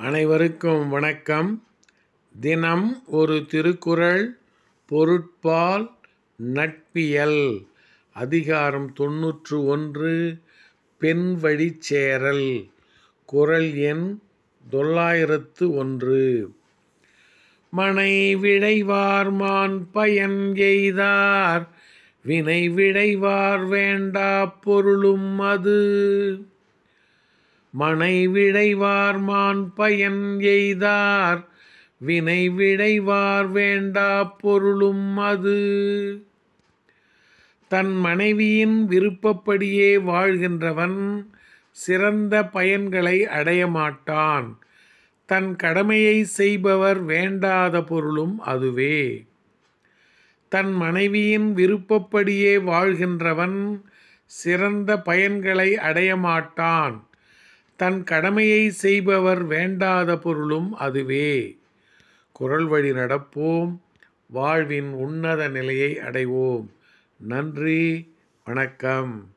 அனைவருக்கும் வணக்கம். தினம் ஒரு திருக்குறள். பொருட்பால் நட்பியல். அதிகாரம் 91. பெண்வழிச் சேரல். குறள் எண் 901. மனை விழைவார் மாண் பயன் எய்தார் வினை விழைவார் வேண்டாப் பொருளும் அது. மனை விழைவார் மாண் பயன் எய்தார் வினை விழைவார் வேண்டாப் பொருளும் அது. தன் மனைவியின் விருப்பப்படியே வாழ்கின்றவன் சிறந்த பயன்களை அடையமாட்டான். தன் கடமையை செய்பவர் வேண்டாத பொருளும் அதுவே. தன் மனைவியின் விருப்பப்படியே வாழ்கின்றவன் சிறந்த பயன்களை அடையமாட்டான். தன் கடமையை செய்பவர் வேண்டாத பொருளும் அதுவே. குறள் வழி நடப்போம், வாழ்வின் உன்னத நிலையை அடைவோம். நன்றி, வணக்கம்.